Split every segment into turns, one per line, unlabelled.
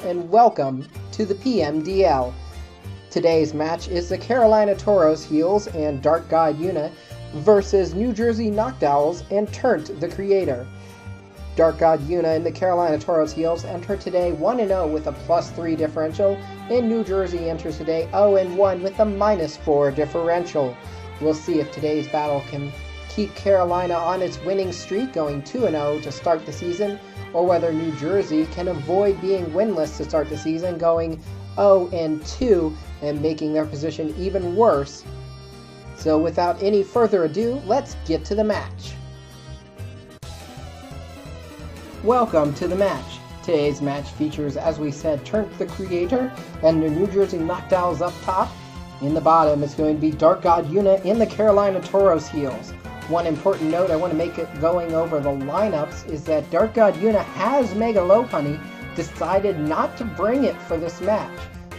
and welcome to the PMDL. Today's match is the Carolina Tauros Heels and Dark God Yuna versus New Jersey Noctowls and Turnt the Creator. Dark God Yuna and the Carolina Tauros Heels enter today 1-0 with a +3 differential, and New Jersey enters today 0-1 with a -4 differential. We'll see if today's battle can keep Carolina on its winning streak going 2-0 to start the season, or whether New Jersey can avoid being winless to start the season going 0-2 and making their position even worse. So without any further ado, let's get to the match. Welcome to the match. Today's match features, as we said, Turnt the Creator and the New Jersey Noctowls up top. In the bottom is going to be Dark God Yuna and the Carolina Tauros Heels. One important note I want to make it going over the lineups is that Dark God Yuna has Mega Lopunny, decided not to bring it for this match.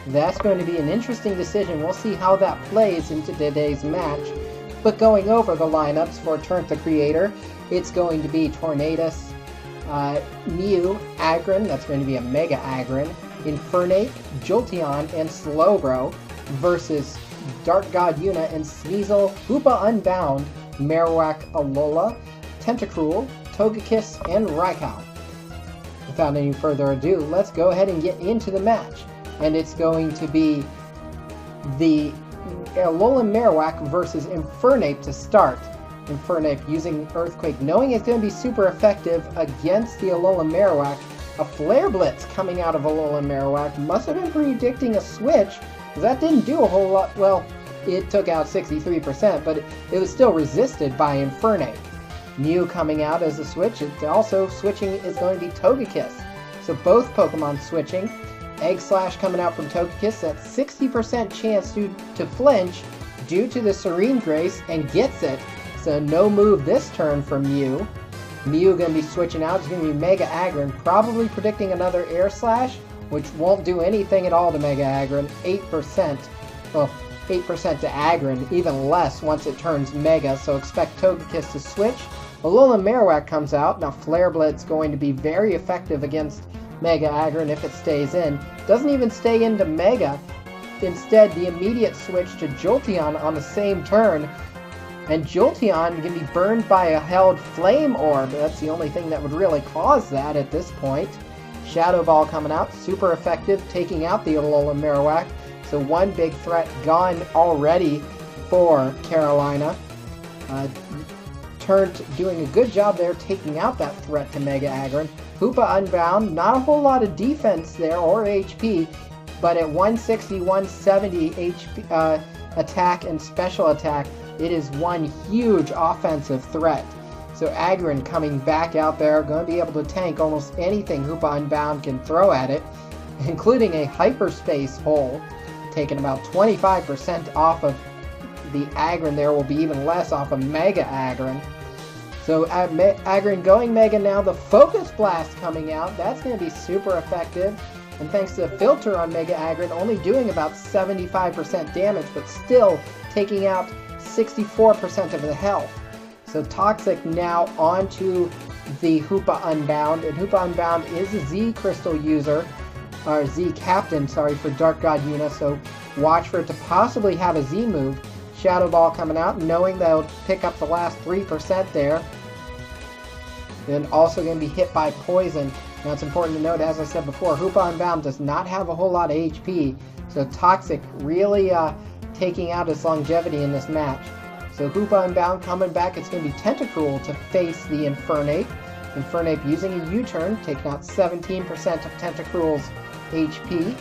That's going to be an interesting decision. We'll see how that plays into today's match. But going over the lineups for Turnt the Creator, it's going to be Tornadus, Mew, Aggron, that's going to be a Mega Aggron, Infernape, Jolteon, and Slowbro versus Dark God Yuna and Sneasel, Hoopa Unbound, Marowak, Alola, Tentacruel, Togekiss, and Raikou. Without any further ado, let's go ahead and get into the match. And it's going to be the Alola Marowak versus Infernape to start. Infernape using Earthquake, knowing it's going to be super effective against the Alola Marowak. A Flare Blitz coming out of Alola Marowak must have been predicting a switch, because that didn't do a whole lot. Well, it took out 63%, but it was still resisted by Infernape. Mew coming out as a switch. It's also switching is going to be Togekiss. So both Pokemon switching. Egg Slash coming out from Togekiss. That's 60% chance to flinch due to the Serene Grace, and gets it. So no move this turn from Mew. Mew going to be switching out. It's going to be Mega Aggron, probably predicting another Air Slash, which won't do anything at all to Mega Aggron. 8%. Well, 8% to Aggron, even less once it turns Mega, so expect Togekiss to switch. Alola Marowak comes out. Now Flare Blitz going to be very effective against Mega Aggron if it stays in. Doesn't even stay into Mega. Instead, the immediate switch to Jolteon on the same turn. And Jolteon can be burned by a held Flame Orb. That's the only thing that would really cause that at this point. Shadow Ball coming out, super effective, taking out the Alola Marowak. So one big threat gone already for Carolina. Turnt doing a good job there, taking out that threat to Mega Aggron. Hoopa Unbound, not a whole lot of defense there or HP, but at 160, 170 HP, attack and special attack, it is one huge offensive threat. So Aggron coming back out there, going to be able to tank almost anything Hoopa Unbound can throw at it, including a Hyperspace Hole, taking about 25% off of the Aggron there, will be even less off of Mega Aggron. So Aggron going Mega now, the Focus Blast coming out, that's going to be super effective. And thanks to the filter on Mega Aggron, only doing about 75% damage, but still taking out 64% of the health. So Toxic now onto the Hoopa Unbound, and Hoopa Unbound is a Z Crystal user, or Z Captain, sorry, for Dark God Yuna, so watch for it to possibly have a Z move. Shadow Ball coming out, knowing that it'll pick up the last 3% there. Then also going to be hit by Poison. Now it's important to note, as I said before, Hoopa Unbound does not have a whole lot of HP, so Toxic really taking out its longevity in this match. So Hoopa Unbound coming back, it's going to be Tentacruel to face the Infernape. Infernape using a U-turn, taking out 17% of Tentacruel's HP.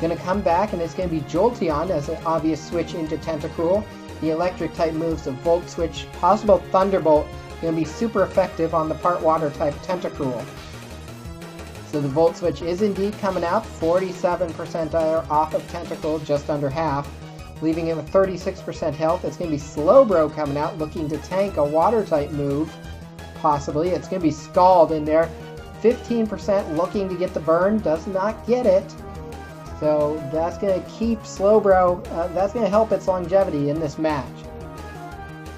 Going to come back, and it's going to be Jolteon as an obvious switch into Tentacruel. The electric type moves, the Volt Switch, possible Thunderbolt, going to be super effective on the part water type Tentacruel. So the Volt Switch is indeed coming out, 47% off of Tentacruel, just under half, leaving it with 36% health. It's going to be Slowbro coming out, looking to tank a water type move, possibly. It's going to be Scald in there, 15% looking to get the burn, does not get it. So that's going to keep Slowbro, that's going to help its longevity in this match.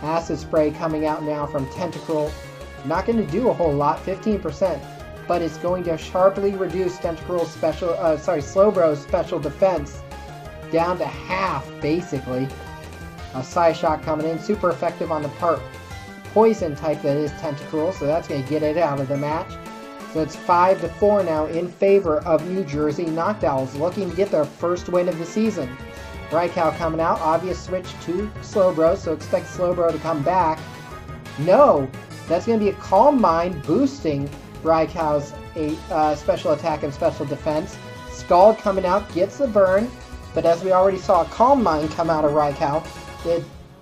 Acid Spray coming out now from Tentacruel. Not going to do a whole lot, 15%. but it's going to sharply reduce Tentacruel's Slowbro's special defense down to half, basically. A Psyshock coming in, super effective on the part poison type that is Tentacruel, so that's going to get it out of the match. So it's 5-4 now in favor of New Jersey Noctowls, looking to get their first win of the season. Raikou coming out, obvious switch to Slowbro, so expect Slowbro to come back. No, that's going to be a Calm Mind boosting Raikou's special attack and special defense. Scald coming out, gets the burn, but as we already saw Calm Mind come out of Raikou,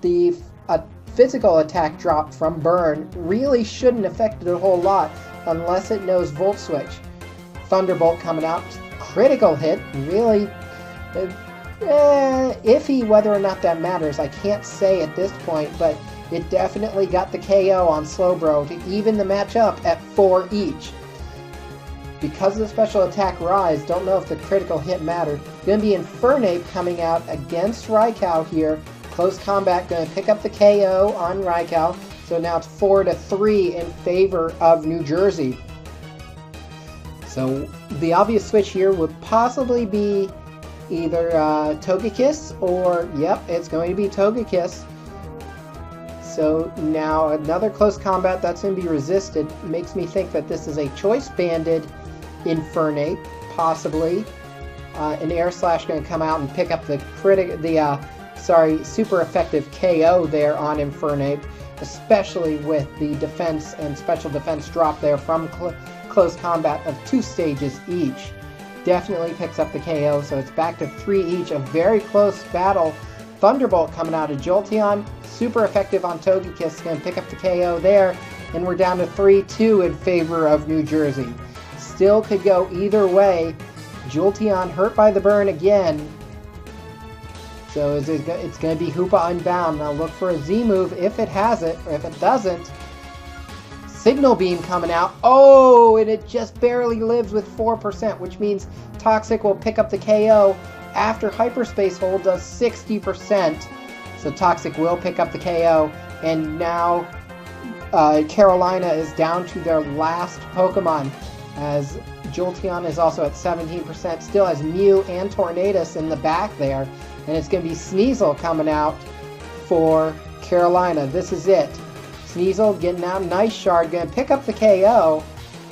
the physical attack drop from burn really shouldn't affect it a whole lot unless it knows Volt Switch. Thunderbolt coming out, critical hit, really iffy whether or not that matters. I can't say at this point, but it definitely got the KO on Slowbro to even the match up at 4 each. Because of the special attack rise, don't know if the critical hit mattered. Going to be Infernape coming out against Raikou here. Close combat, going to pick up the KO on Raikou. So now it's 4-3 in favor of New Jersey. So the obvious switch here would possibly be either Togekiss or, yep, it's going to be Togekiss. So now another close combat that's going to be resisted. Makes me think that this is a choice banded Infernape, possibly. An Air Slash going to come out and pick up the super effective KO there on Infernape, especially with the defense and special defense drop there from close combat of 2 stages each. Definitely picks up the KO, so it's back to 3 each. A very close battle. Thunderbolt coming out of Jolteon, super effective on Togekiss, going to pick up the KO there, and we're down to 3-2 in favor of New Jersey. Still could go either way. Jolteon hurt by the burn again. So it's going to be Hoopa Unbound. Now look for a Z move if it has it, or if it doesn't. Signal Beam coming out. Oh, and it just barely lives with 4%, which means Toxic will pick up the KO after Hyperspace Hold does 60%. So Toxic will pick up the KO, and now Carolina is down to their last Pokemon, as Jolteon is also at 17%, still has Mew and Tornadus in the back there, and it's going to be Sneasel coming out for Carolina. This is it. Sneasel getting out an Ice Shard, going to pick up the KO.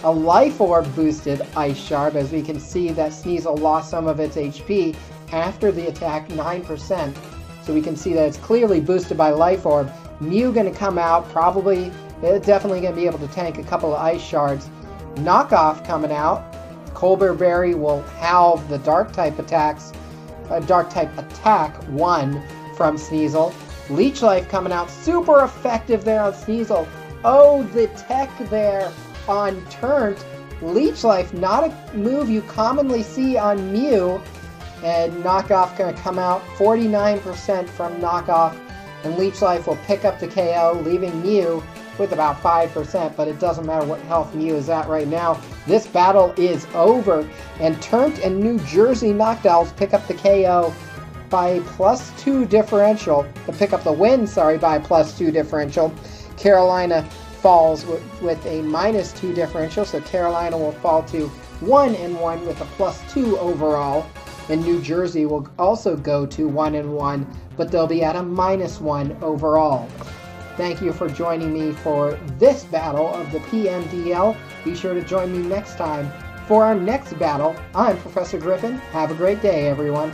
A Life Orb boosted Ice Shard, as we can see that Sneasel lost some of its HP after the attack, 9%. So we can see that it's clearly boosted by Life Orb. Mew going to come out, definitely going to be able to tank a couple of Ice Shards. Knockoff coming out. Colbur Berry will halve the Dark type attacks. Dark type attack 1 from Sneasel. Leech Life coming out, super effective there on Sneasel. Oh, the tech there on Turnt. Leech Life, not a move you commonly see on Mew. And Knockoff going to come out, 49% from Knockoff. And Leech Life will pick up the KO, leaving Mew with about 5%, but it doesn't matter what health Mew is at right now. This battle is over, and Turnt and New Jersey Noctowls pick up the KO by +2 differential. To pick up the win, by +2 differential. Carolina falls with a -2 differential, so Carolina will fall to 1-1 with a +2 overall. And New Jersey will also go to 1-1, but they'll be at a -1 overall. Thank you for joining me for this battle of the PMDL. Be sure to join me next time for our next battle. I'm Professor Griffin. Have a great day, everyone.